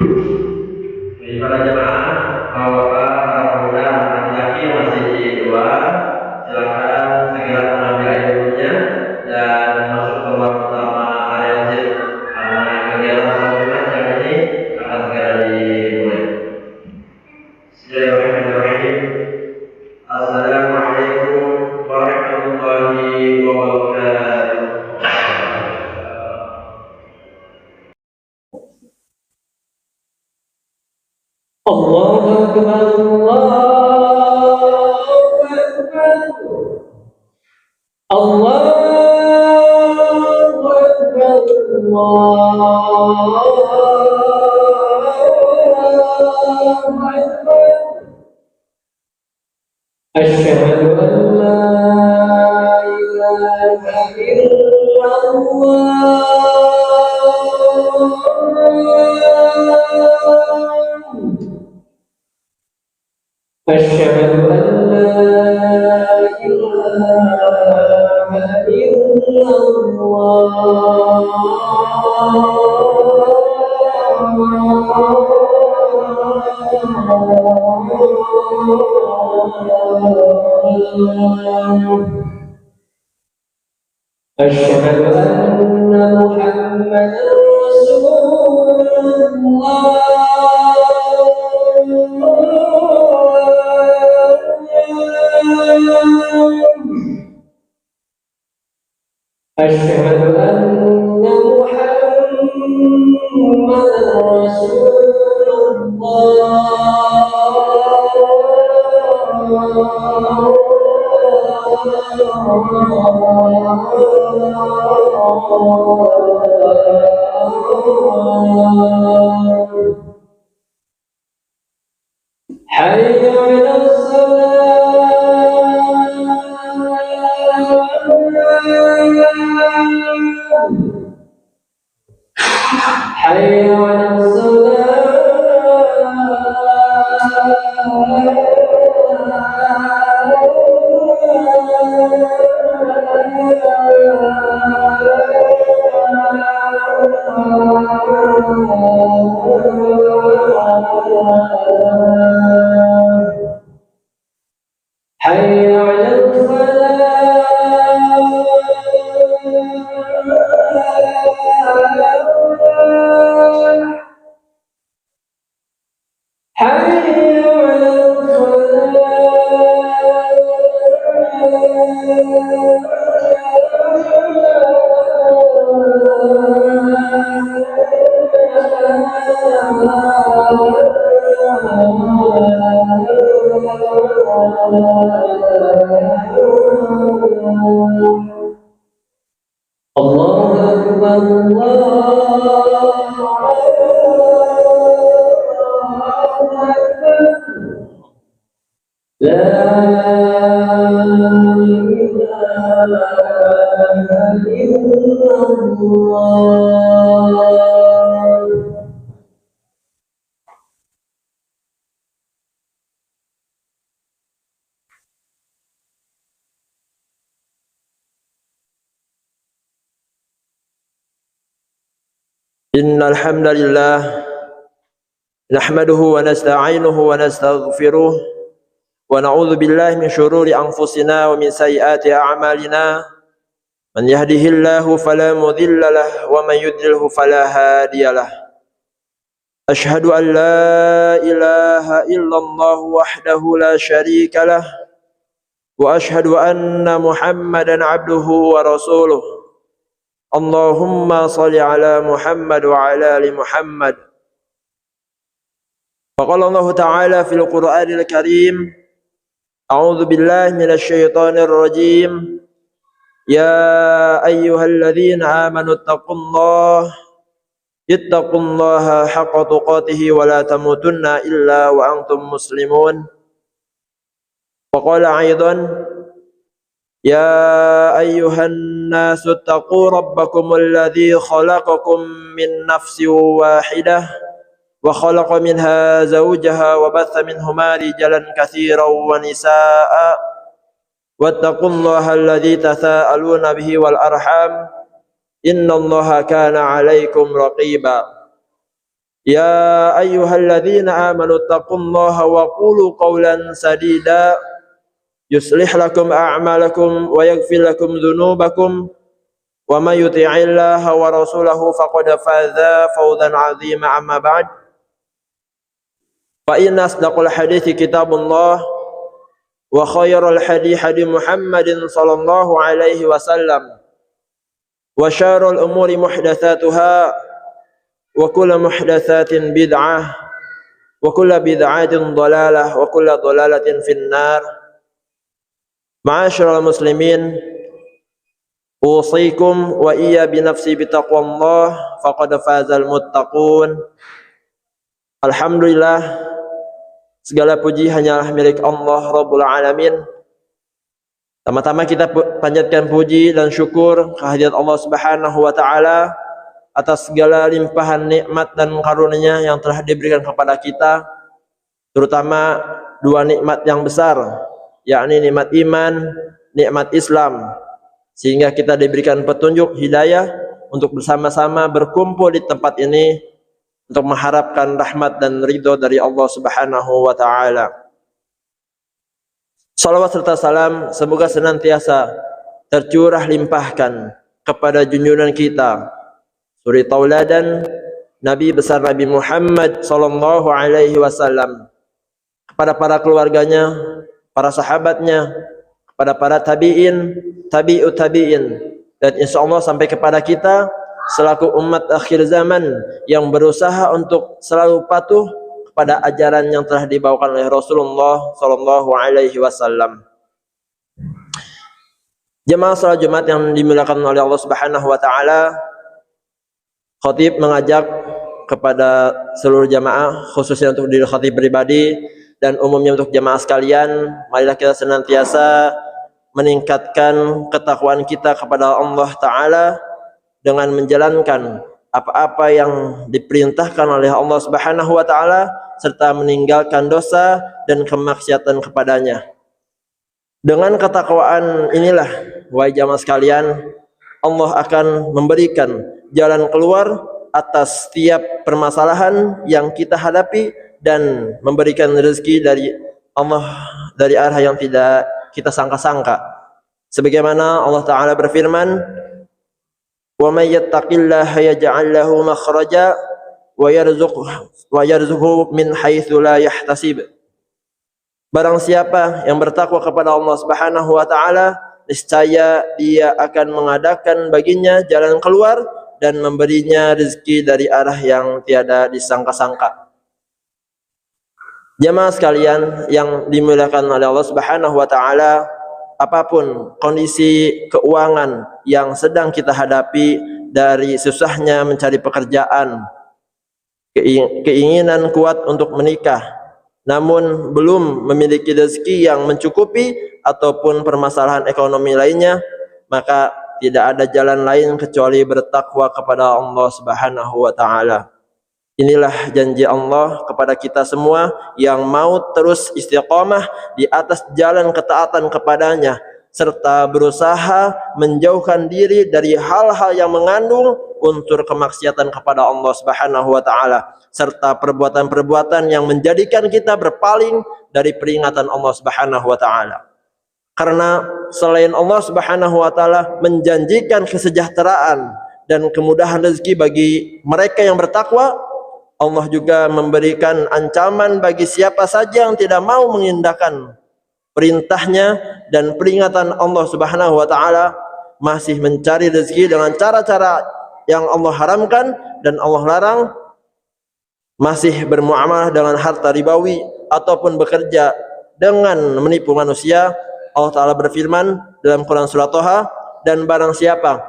Jadi para jemaah, bapak, para pemuda, laki-laki yang masih di luar, silakan segera mengambil air wudhunya dan masuk ke ruang utama area masjid karena kegiatan sholat Jumat yang ini akan segera dimulai. Bismillahirrahmanirrahim. Assalamualaikum warahmatullahi wabarakatuh. Allahu Akbar, Allahu Akbar, Allahu Akbar, Allahu Akbar. Asyhadu an la ilaha illallah. أشهد أن لا إله إلا الله. أشهد أن محمدا رسول الله. أشهد أن محمدا رسول الله. حي على حي على حي على الفلاح حي على الله أكبر، الله أكبر. لا إله إلا الله. إن الحمد لله نحمده ونستعينه ونستغفره ونعوذ بالله من شرور أنفسنا ومن سيئات أعمالنا من يهده الله فلا مضل له ومن يضلل فلا هادي له أشهد أن لا إله إلا الله وحده لا شريك له وأشهد أن محمدا عبده ورسوله اللهم صل على محمد وعلى آل محمد. وقال الله تعالى في القرآن الكريم أعوذ بالله من الشيطان الرجيم يا أيها الذين آمنوا اتقوا الله حق تقاته ولا تموتن إلا وأنتم مسلمون. وقال أيضا يا أيها الناس اتقوا ربكم الذي خلقكم من نفس واحدة وخلق منها زوجها وبث منهما رجالا كثيرا ونساء واتقوا الله الذي تساءلون به والأرحام إن الله كان عليكم رقيبا. يا أيها الذين آمنوا اتقوا الله وقولوا قولا سديدا يصلح لكم أعمالكم ويغفر لكم ذنوبكم ومن يطع الله ورسوله فقد فاز فوزا عظيما. أما بعد فإن أصدق الحديث كتاب الله وخير الحديث حديث محمد صلى الله عليه وسلم وشر الأمور محدثاتها وكل محدثات بدعة وكل بدعة ضلالة وكل ضلالة في النار. معاشر المسلمين أوصيكم وإيا بنفسي بتقوى الله فقد فاز المتقون. Alhamdulillah, segala puji hanyalah milik Allah Rabbul Alamin. Tama-tama kita panjatkan puji dan syukur kehadirat Allah Subhanahu wa taala atas segala limpahan nikmat dan karunia yang telah diberikan kepada kita, terutama dua nikmat yang besar, yakni nikmat iman, nikmat Islam, sehingga kita diberikan petunjuk hidayah untuk bersama-sama berkumpul di tempat ini untuk mengharapkan rahmat dan ridho dari Allah Subhanahu wa taala. Salawat serta salam semoga senantiasa tercurah limpahkan kepada junjungan kita, suri tauladan Nabi besar Nabi Muhammad sallallahu alaihi wasallam, kepada para keluarganya, para sahabatnya, kepada para tabi'in, tabi'ut tabi'in, dan insyaallah sampai kepada kita selaku umat akhir zaman yang berusaha untuk selalu patuh kepada ajaran yang telah dibawakan oleh Rasulullah sallallahu alaihi wasallam. Jemaah salat Jumat yang dimuliakan oleh Allah Subhanahu wa taala, khatib mengajak kepada seluruh jamaah, khususnya untuk diri khatib pribadi dan umumnya untuk jamaah sekalian, marilah kita senantiasa meningkatkan ketakwaan kita kepada Allah taala dengan menjalankan apa-apa yang diperintahkan oleh Allah Subhanahu wa taala serta meninggalkan dosa dan kemaksiatan kepadanya. Dengan ketakwaan inilah, wahai jamaah sekalian, Allah akan memberikan jalan keluar atas setiap permasalahan yang kita hadapi dan memberikan rezeki dari Allah dari arah yang tidak kita sangka-sangka. Sebagaimana Allah taala berfirman, "Wa may yattaqillaha yaj'al lahu makhraja wa yarzuqhu min haitsu la yahtasib." Barang siapa yang bertakwa kepada Allah Subhanahu wa taala, niscaya dia akan mengadakan baginya jalan keluar dan memberinya rezeki dari arah yang tiada disangka-sangka. Jamaah sekalian yang dimuliakan oleh Allah Subhanahu wa taala, apapun kondisi keuangan yang sedang kita hadapi, dari susahnya mencari pekerjaan, keinginan kuat untuk menikah namun belum memiliki rezeki yang mencukupi, ataupun permasalahan ekonomi lainnya, maka tidak ada jalan lain kecuali bertakwa kepada Allah Subhanahu wa taala. Inilah janji Allah kepada kita semua yang mau terus istiqamah di atas jalan ketaatan kepadanya, serta berusaha menjauhkan diri dari hal-hal yang mengandung unsur kemaksiatan kepada Allah Subhanahu wa taala, serta perbuatan-perbuatan yang menjadikan kita berpaling dari peringatan Allah Subhanahu wa taala. Karena selain Allah Subhanahu wa taala menjanjikan kesejahteraan dan kemudahan rezeki bagi mereka yang bertakwa, Allah juga memberikan ancaman bagi siapa saja yang tidak mau mengindahkan perintahnya dan peringatan Allah Subhanahu wa taala, masih mencari rezeki dengan cara-cara yang Allah haramkan dan Allah larang, masih bermuamalah dengan harta ribawi ataupun bekerja dengan menipu manusia. Allah taala berfirman dalam Quran surah Thaha, dan barang siapa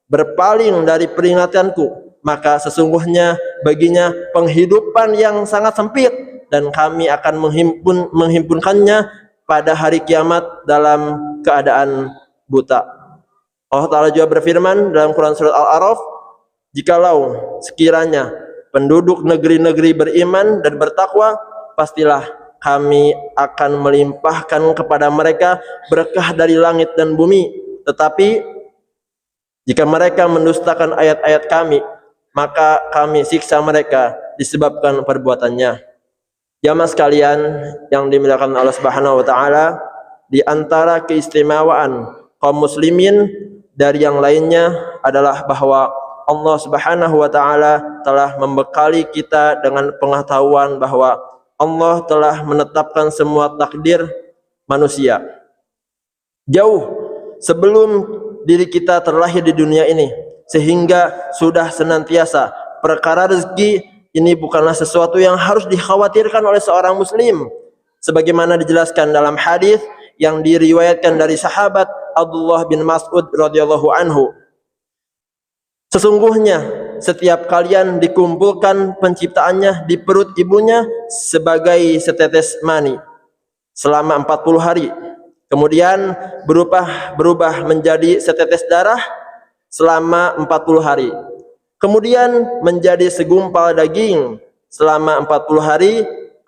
berpaling dari peringatanku, maka sesungguhnya baginya penghidupan yang sangat sempit, dan kami akan menghimpunkannya pada hari kiamat dalam keadaan buta. Allah Ta'ala juga berfirman dalam Quran Surat Al-A'raf, jikalau sekiranya penduduk negeri-negeri beriman dan bertakwa, pastilah kami akan melimpahkan kepada mereka berkah dari langit dan bumi. Tetapi jika mereka mendustakan ayat-ayat kami, maka kami siksa mereka disebabkan perbuatannya. Jamaah sekalian yang dimuliakan Allah Subhanahu wa taala, di antara keistimewaan kaum muslimin dari yang lainnya adalah bahwa Allah Subhanahu wa taala telah membekali kita dengan pengetahuan bahwa Allah telah menetapkan semua takdir manusia jauh sebelum diri kita terlahir di dunia ini, sehingga sudah senantiasa perkara rezeki ini bukanlah sesuatu yang harus dikhawatirkan oleh seorang muslim, sebagaimana dijelaskan dalam hadis yang diriwayatkan dari sahabat Abdullah bin Mas'ud radhiyallahu anhu. Sesungguhnya setiap kalian dikumpulkan penciptaannya di perut ibunya sebagai setetes mani selama 40 hari. Kemudian berubah menjadi setetes darah selama 40 hari. Kemudian menjadi segumpal daging selama 40 hari.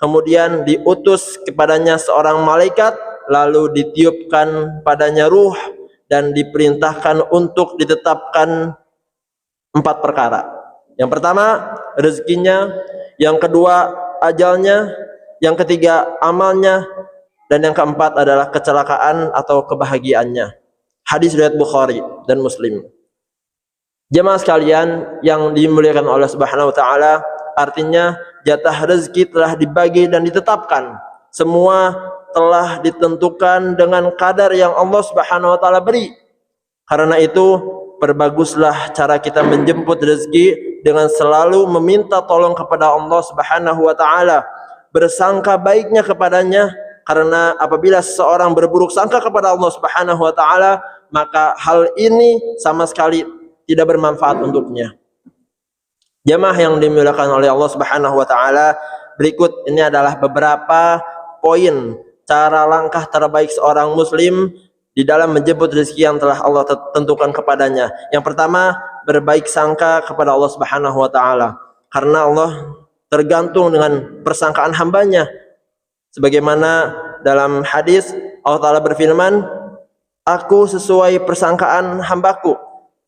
Kemudian diutus kepadanya seorang malaikat, lalu ditiupkan padanya ruh dan diperintahkan untuk ditetapkan 4 perkara. Yang pertama, rezekinya. Yang kedua, ajalnya. Yang ketiga, amalnya. Dan yang keempat adalah kecelakaan atau kebahagiaannya. Hadis riwayat Bukhari dan Muslim. Jemaah sekalian yang dimuliakan Allah Subhanahu wa taala, artinya jatah rezeki telah dibagi dan ditetapkan. Semua telah ditentukan dengan kadar yang Allah Subhanahu wa taala beri. Karena itu, perbaguslah cara kita menjemput rezeki dengan selalu meminta tolong kepada Allah Subhanahu wa taala, bersangka baiknya kepadanya, karena apabila seseorang berburuk sangka kepada Allah Subhanahu wa taala, maka hal ini sama sekali tidak bermanfaat untuknya. Jamaah yang dimuliakan oleh Allah Subhanahu wa taala, berikut ini adalah beberapa poin cara langkah terbaik seorang muslim di dalam menjemput rezeki yang telah Allah tentukan kepadanya. Yang pertama, berbaik sangka kepada Allah Subhanahu wa taala. Karena Allah tergantung dengan persangkaan hambanya. Sebagaimana dalam hadis Allah Ta'ala berfirman, "Aku sesuai persangkaan hambaku.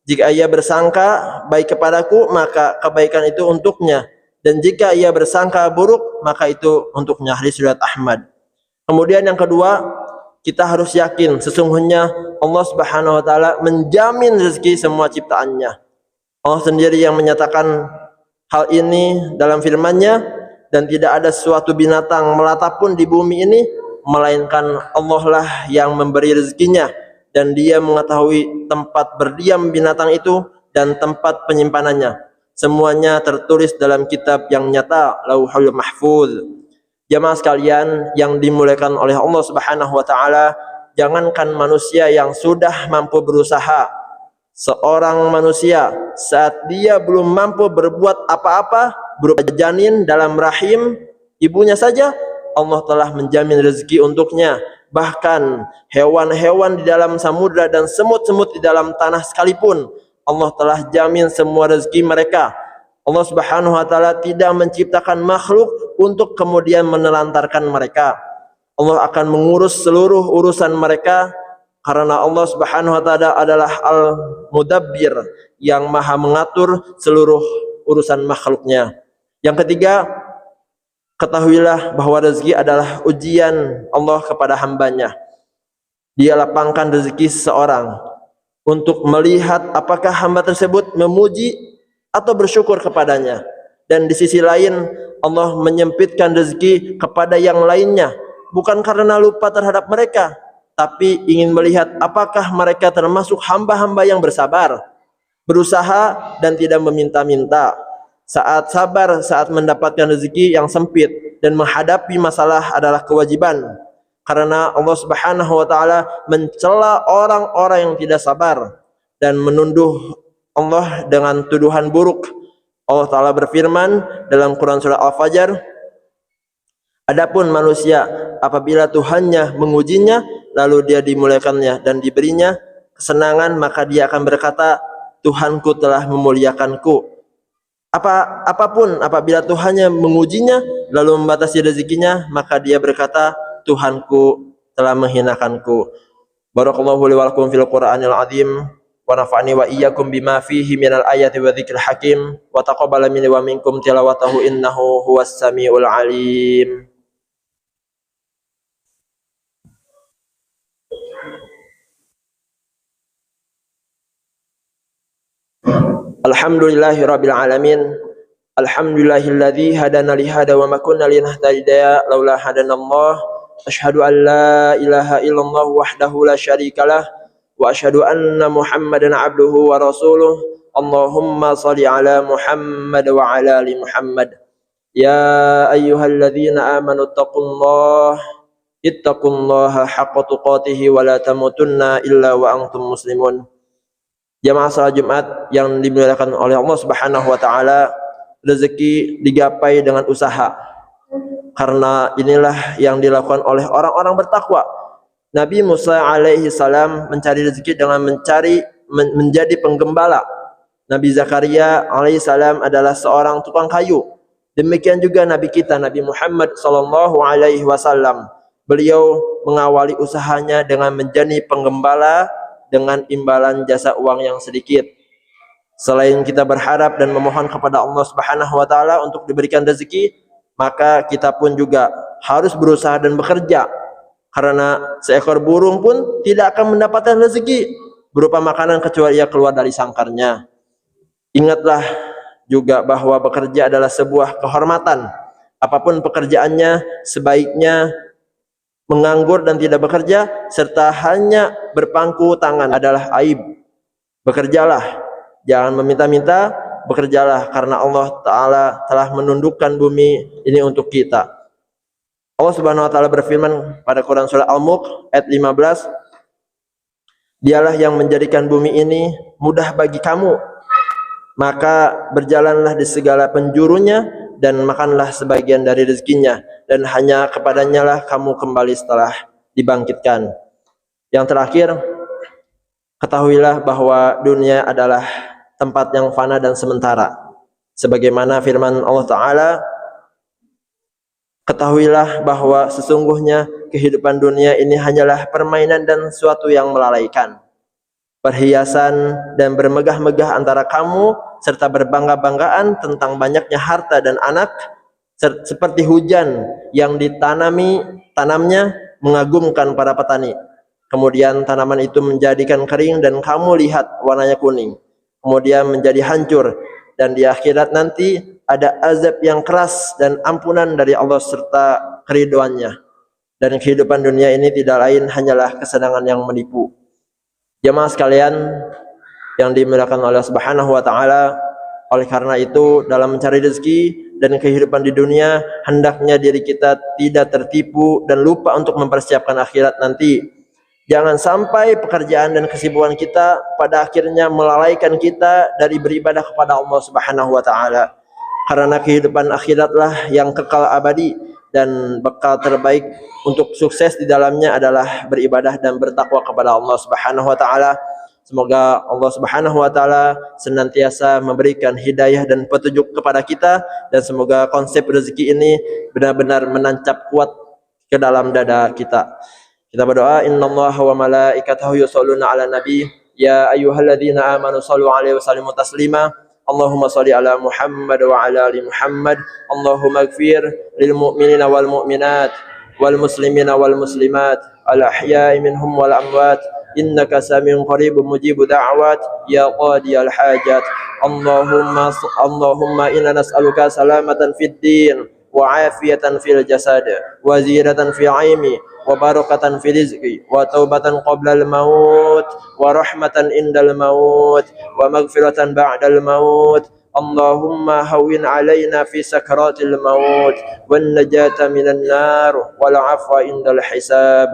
Jika ia bersangka baik kepadaku, maka kebaikan itu untuknya. Dan jika ia bersangka buruk, maka itu untuknya." Hadis riwayat Ahmad. Kemudian yang kedua, kita harus yakin sesungguhnya Allah Subhanahu wa taala menjamin rezeki semua ciptaannya. Allah sendiri yang menyatakan hal ini dalam firman-Nya, dan tidak ada suatu binatang melata pun di bumi ini melainkan Allah lah yang memberi rezekinya, dan Dia mengetahui tempat berdiam binatang itu dan tempat penyimpanannya. Semuanya tertulis dalam kitab yang nyata, Lauhul Mahfuz. Jamaah sekalian yang dimuliakan oleh Allah Subhanahu wa taala, jangankan manusia yang sudah mampu berusaha, seorang manusia saat dia belum mampu berbuat apa-apa berupa janin dalam rahim ibunya saja, Allah telah menjamin rezeki untuknya. Bahkan hewan-hewan di dalam samudra dan semut-semut di dalam tanah sekalipun, Allah telah jamin semua rezeki mereka. Allah Subhanahu wa taala tidak menciptakan makhluk untuk kemudian menelantarkan mereka. Allah akan mengurus seluruh urusan mereka, karena Allah Subhanahu wa taala adalah Al-Mudabbir, yang maha mengatur seluruh urusan makhluknya. Yang ketiga, ketahuilah bahwa rezeki adalah ujian Allah kepada hambanya. Dia lapangkan rezeki seseorang untuk melihat apakah hamba tersebut memuji atau bersyukur kepadanya. Dan di sisi lain, Allah menyempitkan rezeki kepada yang lainnya, bukan karena lupa terhadap mereka, tapi ingin melihat apakah mereka termasuk hamba-hamba yang bersabar, berusaha dan tidak meminta-minta. Saat sabar saat mendapatkan rezeki yang sempit dan menghadapi masalah adalah kewajiban. Karena Allah Subhanahu wa taala mencela orang-orang yang tidak sabar dan menunduh Allah dengan tuduhan buruk. Allah Ta'ala berfirman dalam Quran surah Al-Fajr, "Adapun manusia apabila Tuhannya mengujinya, lalu dia dimuliakannya dan diberinya kesenangan, maka dia akan berkata, Tuhanku telah memuliakanku. Apapun apabila Tuhannya mengujinya lalu membatasi rezekinya, maka dia berkata, Tuhanku telah menghinakanku." Barakallahu li wa lakum fil Qur'anil azim. wa nafa'ani wa iyyakum bima fihi minal ayati wa dzikril hakim wa taqabbala minni wa minkum tilawatahu innahu huwas samiul alim. Alhamdulillahirabbil alamin. Alhamdulillahilladzi hadana li hada wa ma kunna linahtadiya laula hadanallah. Asyhadu an la ilaha illallah wahdahu la syarikalah wa asyhadu anna Muhammadan abduhu wa rasuluh. Allahumma shalli ala Muhammad wa ala ali Muhammad. Ya ayyuhalladzina amanu ittaqullaha haqqa tuqatih wa la tamutunna illa wa antum muslimun. Jamaah salat Jumat yang dimuliakan oleh Allah Subhanahu wa taala, rezeki digapai dengan usaha. Karena inilah yang dilakukan oleh orang-orang bertakwa. Nabi Musa alaihi salam mencari rezeki dengan menjadi penggembala. Nabi Zakaria alaihi salam adalah seorang tukang kayu. Demikian juga Nabi kita, Nabi Muhammad sallallahu alaihi wasallam. Beliau mengawali usahanya dengan menjadi penggembala dengan imbalan jasa uang yang sedikit. Selain kita berharap dan memohon kepada Allah Subhanahu wa taala untuk diberikan rezeki, maka kita pun juga harus berusaha dan bekerja. Karena seekor burung pun tidak akan mendapatkan rezeki berupa makanan kecuali ia keluar dari sangkarnya. Ingatlah juga bahwa bekerja adalah sebuah kehormatan. Apapun pekerjaannya, sebaiknya menganggur dan tidak bekerja serta hanya berpangku tangan adalah aib. Bekerjalah, jangan meminta-minta, bekerjalah karena Allah Ta'ala telah menundukkan bumi ini untuk kita. Allah Subhanahu wa taala berfirman pada Quran surah Al-Mulk ayat 15, Dialah yang menjadikan bumi ini mudah bagi kamu, maka berjalanlah di segala penjurunya dan makanlah sebagian dari rezekinya, dan hanya kepadanya lah kamu kembali setelah dibangkitkan. Yang terakhir, ketahuilah bahwa dunia adalah tempat yang fana dan sementara. Sebagaimana firman Allah Ta'ala, ketahuilah bahwa sesungguhnya kehidupan dunia ini hanyalah permainan dan suatu yang melalaikan. Perhiasan dan bermegah-megah antara kamu serta berbangga-banggaan tentang banyaknya harta dan anak seperti hujan yang tanamnya mengagumkan para petani. Kemudian tanaman itu menjadikan kering dan kamu lihat warnanya kuning. Kemudian menjadi hancur dan di akhirat nanti ada azab yang keras dan ampunan dari Allah serta keriduannya. Dan kehidupan dunia ini tidak lain hanyalah kesenangan yang menipu. Jamaah sekalian yang dimuliakan oleh Subhanahu wa taala, oleh karena itu dalam mencari rezeki dan kehidupan di dunia, hendaknya diri kita tidak tertipu dan lupa untuk mempersiapkan akhirat nanti. Jangan sampai pekerjaan dan kesibukan kita pada akhirnya melalaikan kita dari beribadah kepada Allah Subhanahu wa taala. Karena kehidupan akhiratlah yang kekal abadi dan bekal terbaik untuk sukses di dalamnya adalah beribadah dan bertakwa kepada Allah Subhanahu wa taala. Semoga Allah Subhanahu wa taala senantiasa memberikan hidayah dan petunjuk kepada kita, dan semoga konsep rezeki ini benar-benar menancap kuat ke dalam dada kita. Kita berdoa, innallaha wa malaikatahu yusholluna 'alan nabi ya ayyuhalladzina amanu shallu 'alaihi wa sallimu taslima. Allahumma shalli ala Muhammad wa ala ali Muhammad. Allahumma ighfir lil mu'minina wal mu'minat wal muslimina wal muslimat al ahya'i minhum wal amwat innaka samiun qaribun mujibud da'wat ya qadiyal hajat. Allahumma inna nas'aluka salamatan fid din wa afiyatan fil jasad wa ziyadatan fi 'ilmi wa barakatan fi rizqi wa taubatan qabla al-maut wa rahmatan indal maut wa maghfiratan ba'dal maut. Allahumma hawwin 'alaina fi sakaratil maut wan najata minan nar wal 'afwa indal hisab.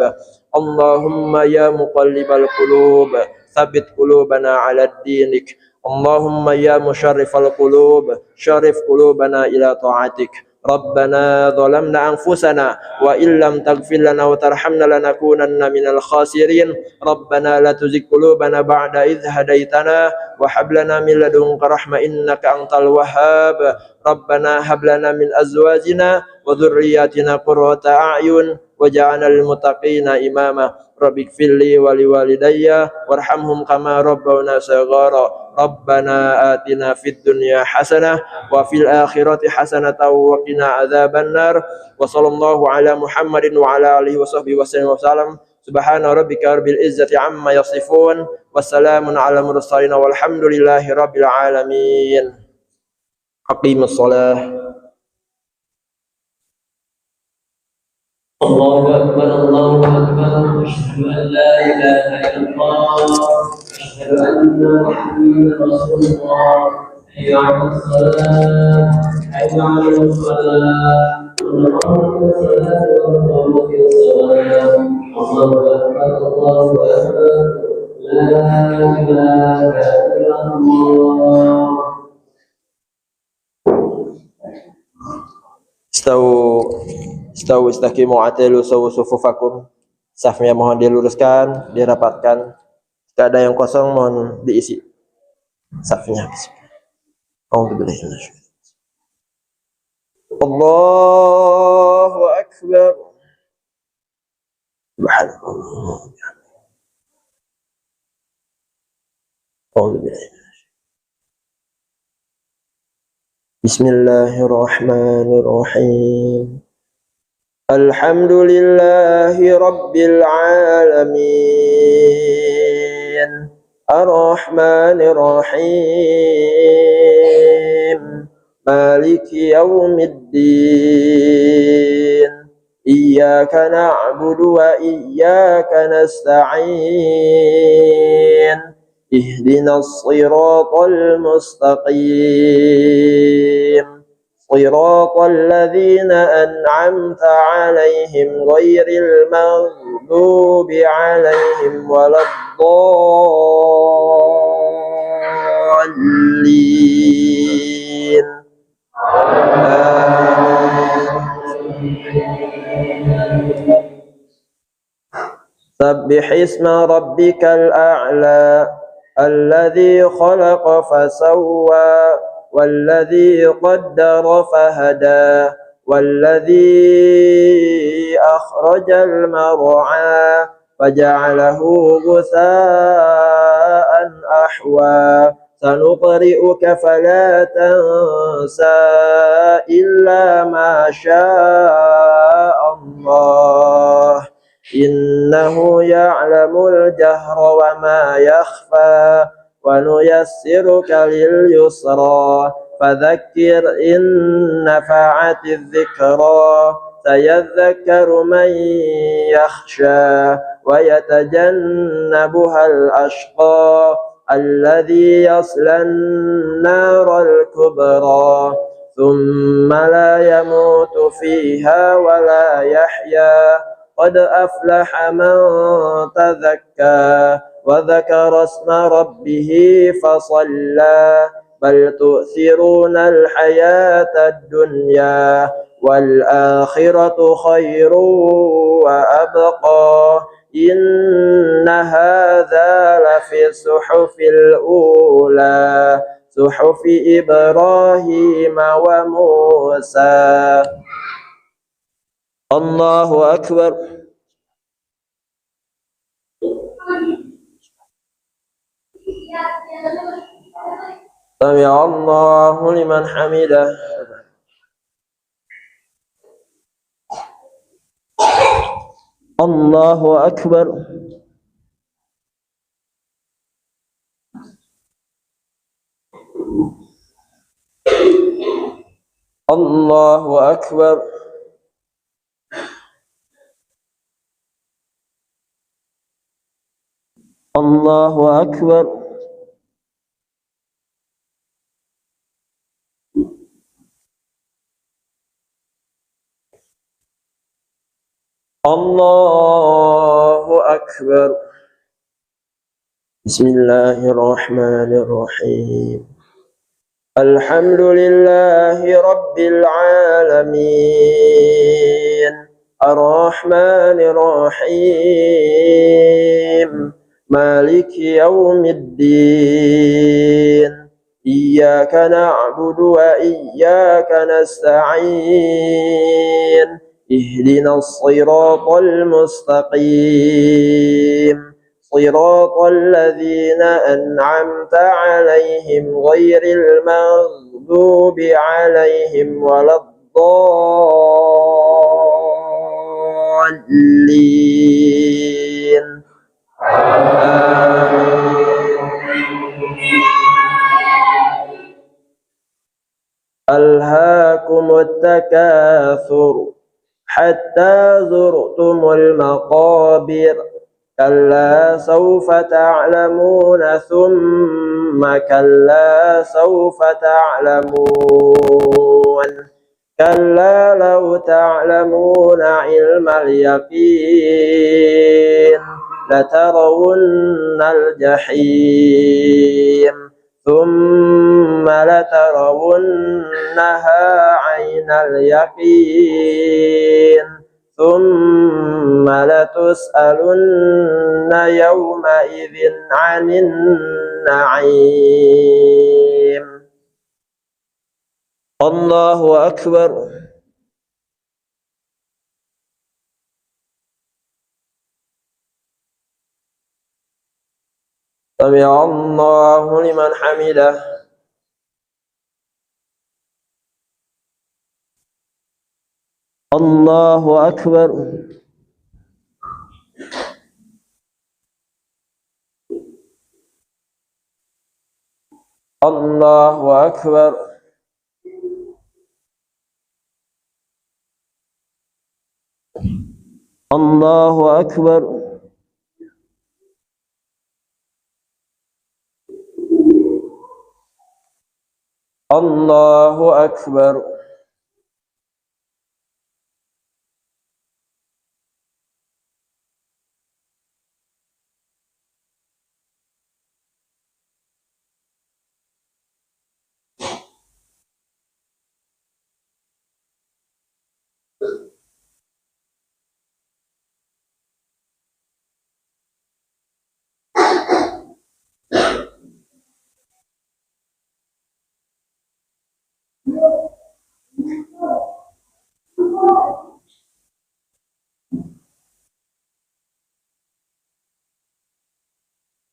Allahumma ya muqallibal qulub tsabbit qulubana 'ala dinik. Allahumma ya musharrifal qulub syarrif qulubana ila ta'atik. Rabbana zalamna anfusana wa illam taghfir lana wa tarhamna lanakunanna minal khasirin. Rabbana la tuzigh qulubana ba'da idh hadaitana wa hab lana min ladunka rahmah innaka antal wahhab. Rabbana hab lana min azwajina wa dhurriyyatina qurrata a'yun waj'alna lil muttaqina imama. Rabbi ighfirli wa liwalidayya warhamhum kama rabbawna shaghara. Rabbana atina fid dunya hasanah wa fil akhirati hasanatan wa qina adzabannar. Wa sallallahu ala Muhammadin wa ala alihi wa sahbihi wa sallam. Subhana rabbika rabbil izzati amma yasifun. Wassalamun ala mursalin walhamdulillahi rabbil alamin. Aqimus shalah. الله أكبر الله أكبر أشهد أن لا إله إلا الله أشهد أن محمدا رسول الله حي على الصلاة حي على الصلاة اللهم صل وسلم في الصلاة الله أكبر الله أكبر لا إله إلا الله. Istawu istaqimu atilu sawu sufufakum. Safnya mohon diluruskan, dirapatkan. Jika ada yang kosong mohon diisi safnya. Allahu akbar. Bismillahirrahmanirrahim. Alhamdulillahi rabbil alamin. Ar-Rahmanir Rahim. Maliki yaumiddin. Iyyaka na'budu wa iyyaka nasta'in. Ihdinas siratal mustaqim. صراط الذين أنعمت عليهم غير المغضوب عليهم ولا الضالين. سبح اسم ربك الأعلى الذي خلق فسوى والذي قدر فهدى والذي أخرج المرعى فجعله غثاء أحوى سنقرئك فلا تنسى إلا ما شاء الله إنه يعلم الجهر وما يخفى ونيسرك لليسرى فذكر إن نفعت الذكرى سيذكر من يخشى ويتجنبها الأشقى الذي يصلى النار الكبرى ثم لا يموت فيها ولا يحيا قد أفلح من تزكى وذكر اسم ربه فصلى بل تؤثرون الحياة الدنيا والآخرة خير وأبقى إن هذا لفي الصحف الأولى صحف إبراهيم وموسى. الله أكبر. سمع الله لمن حمده. الله أكبر. الله أكبر. الله أكبر. الله أكبر. بسم الله الرحمن الرحيم. الحمد لله رب العالمين الرحمن الرحيم مالك يوم الدين إياك نعبد وإياك نستعين اهدنا الصراط المستقيم صراط الذين أنعمت عليهم غير المغضوب عليهم ولا الضالين. ألهاكم التكاثر حتى زرتم المقابر كلا سوف تعلمون ثم كلا سوف تعلمون كلا لو تعلمون علم اليقين لترون الجحيم ثم لترونها عين اليقين ثم لتسألن يومئذ عن النعيم. الله أكبر. سمع الله لمن حمده. الله أكبر. الله أكبر. الله أكبر. الله أكبر.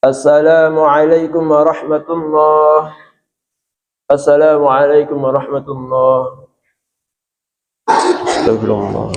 السلام عليكم ورحمة الله. السلام عليكم ورحمة الله. استغفر الله.